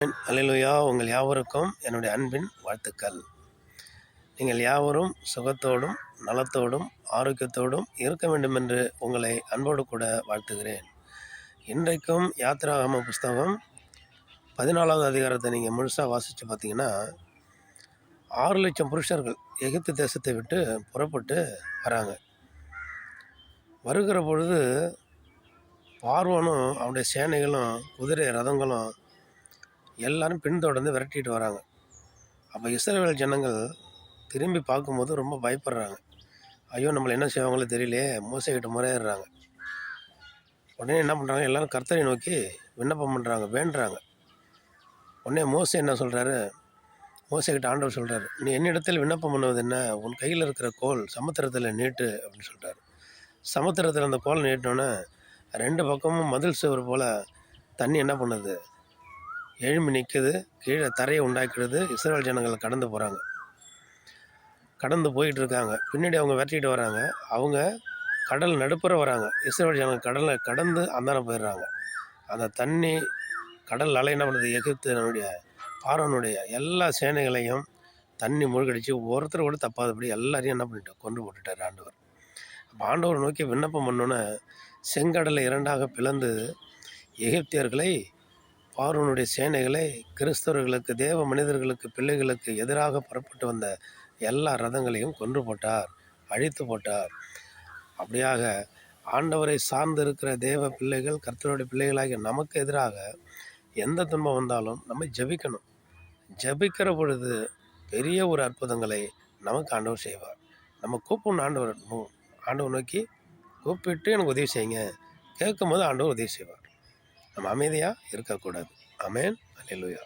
அல்லேலூயா. உங்கள் யாவருக்கும் என்னுடைய அன்பின் வாழ்த்துக்கள். நீங்கள் யாவரும் சுகத்தோடும் நலத்தோடும் ஆரோக்கியத்தோடும் இருக்க வேண்டும் என்று உங்களை அன்போடு கூட வாழ்த்துகிறேன். இன்றைக்கும் யாத்திராகம புஸ்தகம் 14வது அதிகாரத்தை நீங்கள் முழுசாக வாசித்து பார்த்தீங்கன்னா 6,00,000 புருஷர்கள் எகிப்து தேசத்தை விட்டு புறப்பட்டு வராங்க. வருகிற பொழுது பார்வோனும் அவனுடைய சேனைகளும் குதிரை ரதங்களும் எல்லாரும் பின்தொடர்ந்து விரட்டிட்டு வராங்க. அப்போ இஸ்ரவேல் ஜனங்கள் திரும்பி பார்க்கும்போது ரொம்ப பயப்படுறாங்க. ஐயோ, நம்மளை என்ன செய்வாங்களோ தெரியலையே, மோசைக்கிட்ட முறையிடுறாங்க. உடனே என்ன பண்ணுறாங்க, எல்லோரும் கர்த்தரை நோக்கி விண்ணப்பம் பண்ணுறாங்க, வேண்டுறாங்க. உடனே மோசை என்ன சொல்கிறாரு, மோசைக்கிட்ட ஆண்டவர் சொல்கிறாரு, நீ என்னிடத்தில் விண்ணப்பம் பண்ணுவது என்ன, உன் கையில் இருக்கிற கோல் சமுத்திரத்தில் நீட்டு அப்படின்னு சொல்கிறாரு. சமுத்திரத்தில் அந்த கோல் நீட்டினோன்னே 2 பக்கமும் மதில் சுவர் போல் தண்ணி என்ன பண்ணுது, எழும்பி நிற்குது, கீழே தரையை உண்டாக்கிடுது. இஸ்ரவேல் ஜனங்கள் கடந்து போகிறாங்க. கடந்து போயிட்டு இருக்காங்க. பின்னாடி அவங்க விரட்டிட்டு வராங்க. அவங்க கடல் நடுப்புற வராங்க. இஸ்ரவேல் ஜனங்கள் கடலை கடந்து அந்தான போயிடுறாங்க. அந்த தண்ணி கடல் அலை என்ன பண்ணுறது, எகிப்தினுடைய பார்வோனுடைய எல்லா சேனைகளையும் தண்ணி மூழ்கடிச்சு ஒருத்தர் கூட தப்பாதபடி எல்லாரையும் என்ன பண்ணிட்டு கொண்டு போட்டுட்டார் ஆண்டவர். அப்போ ஆண்டவர் நோக்கி விண்ணப்பம் பண்ணோன்னே செங்கடலை 2ஆக பிளந்து எகிப்தியர்களை, பார்வோனுடைய சேனைகளை, கிறிஸ்தவர்களுக்கு, தேவ மனிதர்களுக்கு, பிள்ளைகளுக்கு எதிராக புறப்பட்டு வந்த எல்லா ரதங்களையும் கொன்று போட்டார், அழித்து போட்டார். அப்படியாக ஆண்டவரை சார்ந்து இருக்கிற தேவ பிள்ளைகள், கர்த்தருடைய பிள்ளைகளாகிய நமக்கு எதிராக எந்த துன்பம் வந்தாலும் நம்ம ஜெபிக்கணும். ஜெபிக்கிற பொழுது பெரிய ஒரு அற்புதங்களை நமக்கு ஆண்டவர் செய்வார். நம்ம கூப்பிடணும், ஆண்டவர் நோக்கி கூப்பிட்டு எனக்கு உதவி செய்யுங்க, கேட்கும் போது ஆண்டவர் உதவி செய்வார். நம்ம அமைதியாக இருக்கக்கூடாது. ஆமென். அல்லேலூயா.